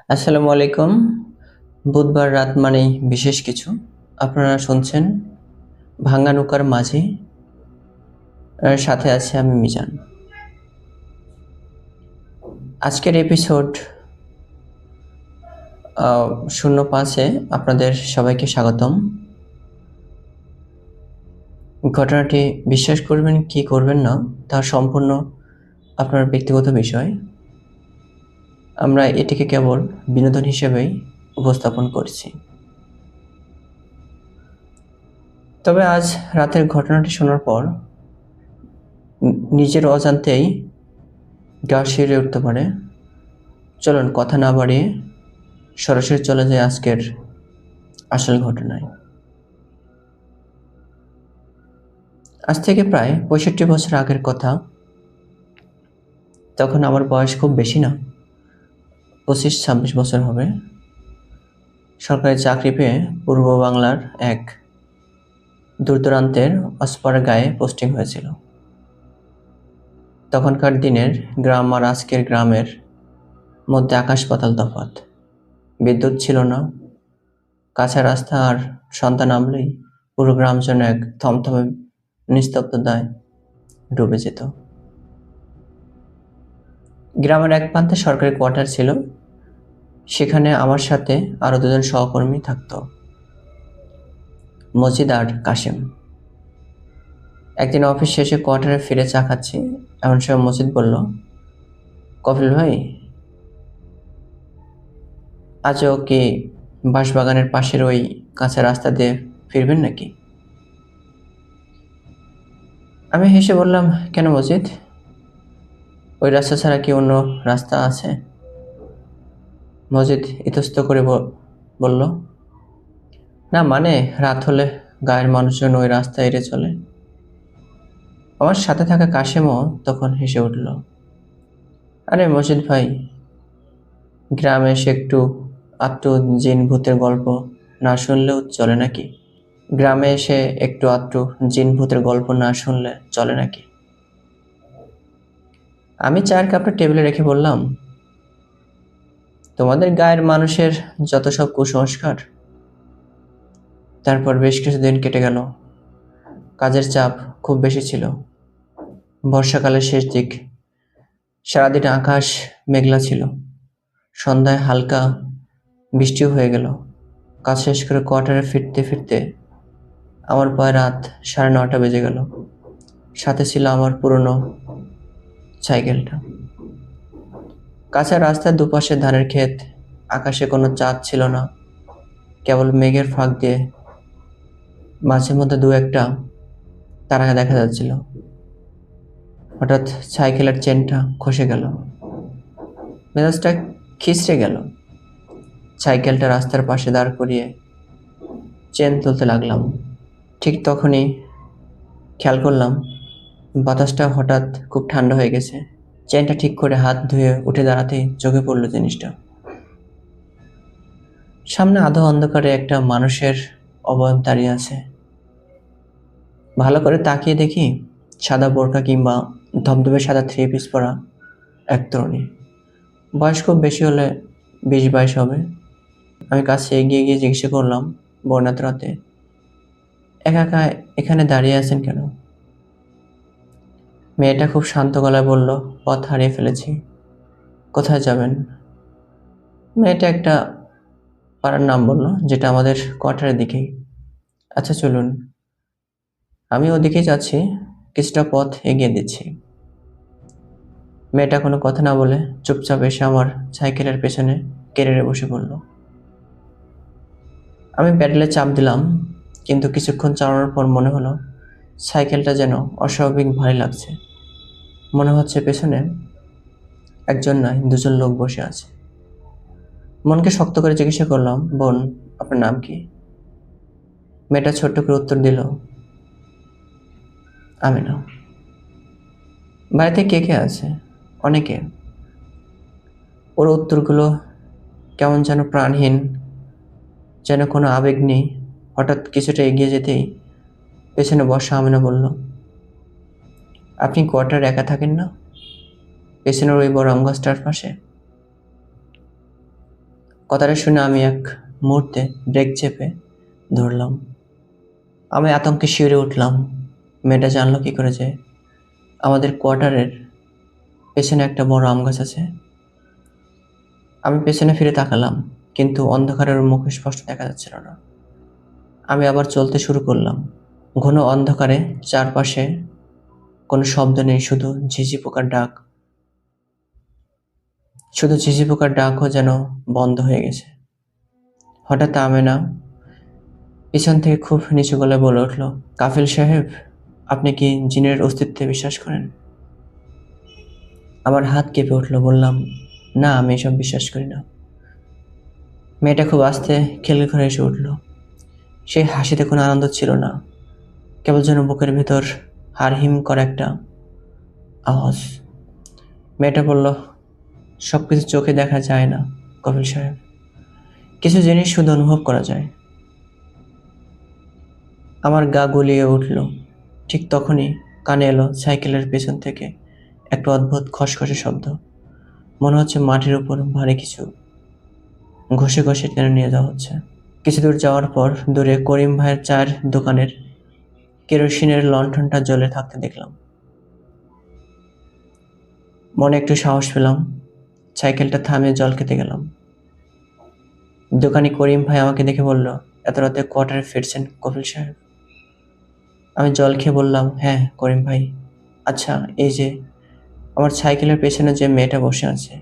আসসালামু আলাইকুম। বুধবার রাত মানেই বিশেষ কিছু। আপনারা শুনছেন ভাঙা নৌকার মাঝি। সাথে আছে আমি মিজান। আজকের এপিসোড 05-এ আপনাদের সবাইকে স্বাগতম। ঘটনাটি বিশ্বাস করবেন কি করবেন না তা সম্পূর্ণ আপনার ব্যক্তিগত বিষয়। আমরা এটিকে কেবল বিনোদন হিসেবেই উপস্থাপন করছি। তবে আজ রাতের ঘটনাটি শোনার পর নিজের অজান্তেই গা শিউরে উঠতে পারে। চলুন কথা না বাড়িয়ে সরাসরি চলে যায় আজকের আসল ঘটনায়। আজ থেকে প্রায় 65 বছর আগের কথা। তখন আমার বয়স খুব বেশি না, 25-26 বছর হবে। সরকারি চাকরি পেয়ে পূর্ব বাংলার এক দূরদূরান্তের অস্পার গায়ে পোস্টিং হয়েছিল। তখনকার দিনের গ্রাম আর আজকের গ্রামের মধ্যে আকাশ পাতাল তফাৎ। বিদ্যুৎ ছিল না, কাঁচা রাস্তা, আর সন্ধ্যা নামলেই পুরো গ্রাম যেন এক থমথমে নিস্তব্ধতায় ডুবে যেত। গ্রামের এক প্রান্তে সরকারি কোয়ার্টার ছিল। সেখানে আমার সাথে আরো দুজন সহকর্মী থাকতো, মজিদ আর কাশেম। একদিন অফিস শেষে কোয়ার্টারে ফিরে চা খাচ্ছি, এমন সময় মজিদ বলল, কফিল ভাই, আজও কি বাঁশবাগানের পাশের ওই কাঁচা রাস্তা দিয়ে ফিরবেন নাকি? আমি হেসে বললাম, কেন মজিদ, ওই রাস্তা ছাড়া কি অন্য রাস্তা আছে? মজিদ ইতস্ত করে বলল, না মানে রাত হলে গায়ের মানুষজন ওই রাস্তা এড়ে চলে। আমার সাথে থাকা কাশেমও তখন হেসে উঠল। আরে মজিদ ভাই, গ্রামে এসে একটু আধটু জিন ভূতের গল্প না শুনলেও চলে নাকি? গ্রামে এসে একটু আধটু জিন ভূতের গল্প না শুনলে চলে নাকি? আমি চায়ের কাপটা টেবিলে রেখে বললাম, তোমাদের গায়ের মানুষের যত সব কুসংস্কার। তারপর বেশ কিছুদিন কেটে গেল। কাজের চাপ খুব বেশি ছিল। বর্ষাকালের শেষ দিক। সারাদিন আকাশ মেঘলা ছিল। সন্ধ্যায় হালকা বৃষ্টিও হয়ে গেল। কাজ শেষ করে কোয়ার্টারে ফিরতে ফিরতে আমার প্রায় রাত 9:30 বেজে গেল। সাথে ছিল আমার পুরনো সাইকেলটা। কাঁচা রাস্তার দুপাশে ধানের ক্ষেত। আকাশে কোনো চাঁদ ছিল না, কেবল মেঘের ফাঁক দিয়ে মাঝে মধ্যে দু একটা তারা দেখা যাচ্ছিল। হঠাৎ সাইকেলের চেনটা খসে গেল। মেজাজটা খিচড়ে গেল। সাইকেলটা রাস্তার পাশে দাঁড় করিয়ে চেন তুলতে লাগলাম। ঠিক তখনই খেয়াল করলাম বাতাসটা হঠাৎ খুব ঠান্ডা হয়ে গেছে। চেনটা ঠিক করে হাত ধুয়ে উঠে দাঁড়াতেই চোখে পড়লো জিনিসটা। সামনে আধো অন্ধকারে একটা মানুষের অবয়ব দাঁড়িয়ে আছে। ভালো করে তাকিয়ে দেখি সাদা বোরকা কিংবা ধবধবে সাদা 3 পিস পরা এক তরুণী। বয়স খুব বেশি হলে 20-22 হবে। আমি কাছে এগিয়ে গিয়ে জিজ্ঞাসা করলাম বর্ণাত রাতে, একা একা এখানে দাঁড়িয়ে আছেন কেন? মেয়েটা খুব শান্ত গলায় বলল, পথ হারিয়ে ফেলেছি। কোথায় যাবেন? মেয়েটা একটা পাড়ার নাম বলল, যেটা আমাদের কোয়ার্টারের দিকেই। আচ্ছা চলুন, আমি ওদিকেই যাচ্ছি, কিছুটা পথ এগিয়ে দিচ্ছি। মেয়েটা কোনো কথা না বলে চুপচাপ এসে আমার সাইকেলের পেছনে কেরিয়ারে বসে পড়ল। আমি প্যাডেলে চাপ দিলাম, কিন্তু কিছুক্ষণ চালানোর পর মনে হলো সাইকেলটা যেন অস্বাভাবিক ভারী লাগছে। মনে হচ্ছে পেছনে একজন নয়, দুজন লোক বসে আছে। মনকে শক্ত করে জিজ্ঞাসা করলাম, বোন, আপনার নাম কি? মেয়েটা ছোট্ট করে উত্তর দিল, আমিনা। বাড়িতে কে কে আছে? অনেকে। ওর উত্তরগুলো কেমন যেন প্রাণহীন, যেন কোনো আবেগ নেই। হঠাৎ কিছুটা এগিয়ে যেতেই পেছনে বসা আমিনা বলল, আপনি কোয়ার্টার একা থাকেন না? পেছনের ওই বড় আম গাছটার পাশে? কথাটা শুনে আমি এক মুহূর্তে ব্রেক চেপে ধরলাম। আমি আতঙ্কে শিউরে উঠলাম। মেয়েটা জানলো কি করে যে আমাদের কোয়ার্টারের পেছনে একটা বড় আম গাছ আছে? আমি পেছনে ফিরে তাকালাম, কিন্তু অন্ধকারের ওর মুখ স্পষ্ট দেখা যাচ্ছিল না। আমি আবার চলতে শুরু করলাম। ঘন অন্ধকারে চারপাশে কোনো শব্দ নেই, শুধু ঝিঝি পোকার ডাকও যেন বন্ধ হয়ে গেছে। হঠাৎ আমেনা পিছন থেকে খুব নিচু গলায় বলে উঠল, কাফিল সাহেব, আপনি কি জিনের অস্তিত্বে বিশ্বাস করেন? আমার হাত কেঁপে উঠল। বললাম, না, আমি এসব বিশ্বাস করি না। মেয়েটা খুব আস্তে খেলে ঘরে এসে উঠল। সেই হাসিতে কোনো আনন্দ ছিল না, কেবল যেন বুকের ভেতর হারহিম করা একটা আওয়াজ। মেয়েটা বলল, সবকিছু চোখে দেখা যায় না কপিল সাহেব, কিছু জিনিস শুধু অনুভব করা যায়। আমার গা গুলিয়ে উঠল। ঠিক তখনই কানে এলো সাইকেলের পেছন থেকে একটা অদ্ভুত খসখসে শব্দ। মনে হচ্ছে মাটির উপর ভারী কিছু ঘষে ঘষে টেনে নিয়ে যাওয়া হচ্ছে। কিছু দূর যাওয়ার পর দূরে করিম ভাইয়ের চায়ের দোকানের কেরোসিনের লণ্ঠনটা জ্বলে থাকতে দেখলাম। মনে একটু সাহস পেলাম। সাইকেলটা থামিয়ে জল খেতে গেলাম। দোকানি করিম ভাই আমাকে দেখে বলল, এত রাতে কোয়ার্টারে ফিরছেন কপিল সাহেব? আমি জল খেয়ে বললাম, হ্যাঁ করিম ভাই। আচ্ছা, এই যে আমার সাইকেলের পেছনে যে মেয়েটা বসে আছে,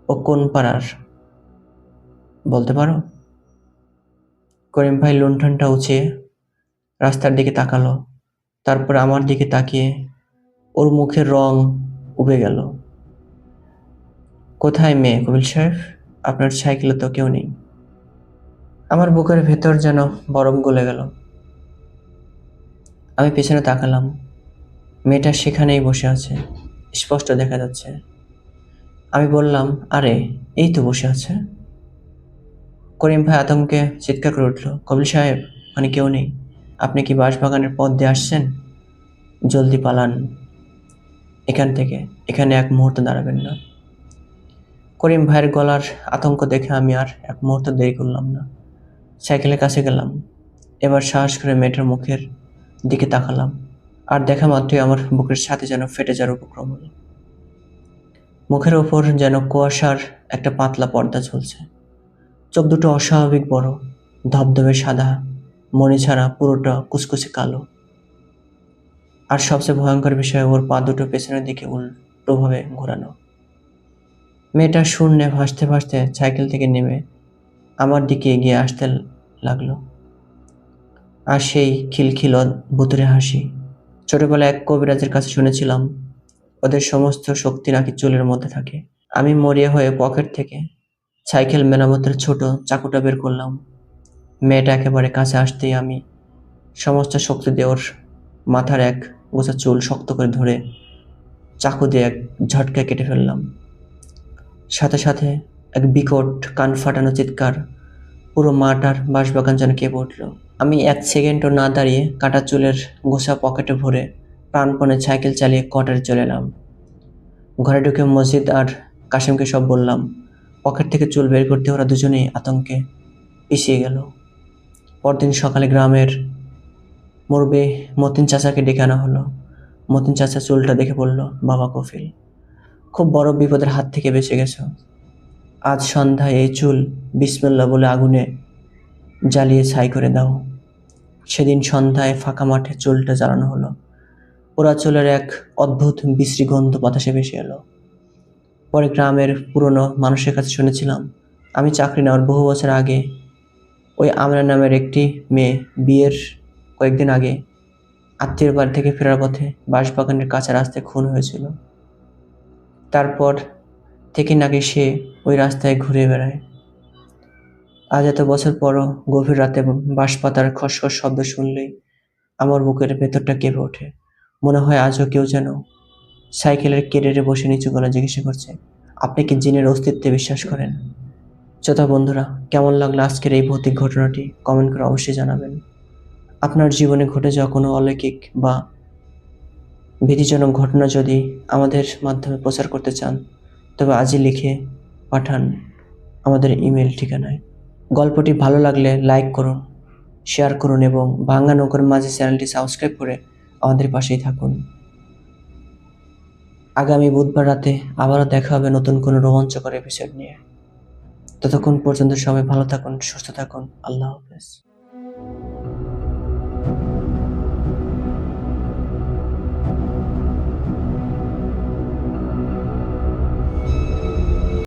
ও কোন পাড়ার বলতে পারো? করিম ভাই লণ্ঠনটা উঁচিয়ে রাস্তার দিকে তাকালো, তারপর আমার দিকে তাকিয়ে ওর মুখের রং উবে গেল। কোথায় মেয়ে কপিল সাহেব? আপনার সাইকেলে তো কেউ নেই। আমার বুকের ভেতর যেন বরফ গলে গেল। আমি পেছনে তাকালাম। মেয়েটা সেখানেই বসে আছে, স্পষ্ট দেখা যাচ্ছে। আমি বললাম, আরে, এই তো বসে আছে। করিম ভাই আতঙ্কে চিৎকার করে উঠল, কপিল সাহেব, ওখানে কেউ নেই। আপনি কি বাঁশবাগানের পথ দিয়ে আসছেন? জলদি পালান এখান থেকে, এখানে এক মুহূর্ত দাঁড়াবেন না। করিম ভাইয়ের গলার আতঙ্ক দেখে আমি আর এক মুহূর্ত দেরি করলাম না। সাইকেলের কাছে গেলাম। এবার সাহস করে মেয়েটার মুখের দিকে তাকালাম, আর দেখা মাত্রই আমার বুকের সাথে যেন ফেটে যাওয়ার উপক্রম হলো। মুখের ওপর যেন কুয়াশার একটা পাতলা পর্দা ঝুলছে। চোখ দুটো অস্বাভাবিক বড়, ধবধবে সাদা, মণি ছাড়া পুরোটা কুচকুচে কালো। আর সবচেয়ে ভয়ঙ্কর বিষয়, ওর পা দুটো পেছনের দিকে উল্টোভাবে ঘোরানো। মেয়েটা শূন্যে ভাসতে ভাসতে সাইকেল থেকে নেমে আমার দিকে এগিয়ে আসতে লাগলো। আর সেই খিলখিল ভুতুড়ে হাসি। ছোটবেলায় এক কবিরাজের কাছে শুনেছিলাম, ওদের সমস্ত শক্তি নাকি চুলের মধ্যে থাকে। আমি মরিয়া হয়ে পকেট থেকে সাইকেল মেরামতের ছোট চাকুটা বের করলাম। মেয়েটা একেবারে কাছে আসতেই আমি সমস্ত শক্তি দিয়ে ওর মাথার এক গোছা চুল শক্ত করে ধরে চাকু দিয়ে এক ঝটকায় কেটে ফেললাম। সাথে সাথে এক বিকট কান ফাটানো চিৎকার, পুরো মাঠ আর বাঁশবাগান যেন কেঁপে উঠল। আমি এক সেকেন্ডও না দাঁড়িয়ে কাটা চুলের গোছা পকেটে ভরে প্রাণপণে সাইকেল চালিয়ে কোয়ার্টারে চলে এলাম। ঘরে ঢুকে মসজিদ আর কাসেমকে সব বললাম। পকেট থেকে চুল বের করতে ওরা দুজনেই আতঙ্কে পিছিয়ে গেল। পরদিন সকালে গ্রামের মুরব্বি মতিন চাচাকে ডেকে আনা হলো। মতিন চাচা চুলটা দেখে বলল, বাবা কফিল, খুব বড় বিপদের হাত থেকে বেঁচে গেছো। আজ সন্ধ্যায় এই চুল বিসমিল্লাহ বলে আগুনে জ্বালিয়ে ছাই করে দাও। সেদিন সন্ধ্যায় ফাঁকা মাঠে চুলটা জ্বালানো হলো। পোড়া চুলের এক অদ্ভুত বিশ্রী গন্ধ বাতাসে ভেসে এলো। পরে গ্রামের পুরনো মানুষের কাছে শুনেছিলাম, আমি চাকরি নেওয়ার বহু বছর আগে ওই আমরা নামের একটি মেয়ে বিয়ের কয়েকদিন আগে আত্মীয়ের বাড়ি থেকে ফেরার পথে বাঁশবাগানের কাঁচা রাস্তায় খুন হয়েছিল। তারপর থেকে নাকি সে ওই রাস্তায় ঘুরে বেড়ায়। আজ এত বছর পরও গভীর রাতে বাঁশপাতার খসখস শব্দ শুনলেই আমার বুকের ভেতরটা কেঁপে ওঠে। মনে হয় আজও কেউ যেন সাইকেলের ক্যারিয়ারে বসে নিচু গলা জিজ্ঞাসা করছে, আপনি কি জিনের অস্তিত্বে বিশ্বাস করেন? শ্রোতা বন্ধুরা, কেমন লাগলো আজকের এই ভৌতিক ঘটনাটি? কমেন্ট করে অবশ্যই জানাবেন। আপনার জীবনে ঘটে যাওয়া কোনো অলৌকিক বা ভীতিজনক ঘটনা যদি আমাদের মাধ্যমে প্রচার করতে চান, তবে আজই লিখে পাঠান আমাদের ইমেল ঠিকানায়। গল্পটি ভালো লাগলে লাইক করুন, শেয়ার করুন এবং ভাঙ্গা নৌকার মাঝি চ্যানেলটি সাবস্ক্রাইব করে আমাদের পাশেই থাকুন। আগামী বুধবার রাতে আবারও দেখা হবে নতুন কোনো রোমাঞ্চকর এপিসোড নিয়ে। ততক্ষণ পর্যন্ত সবাই ভালো থাকুন, সুস্থ থাকুন। আল্লাহ হাফেজ।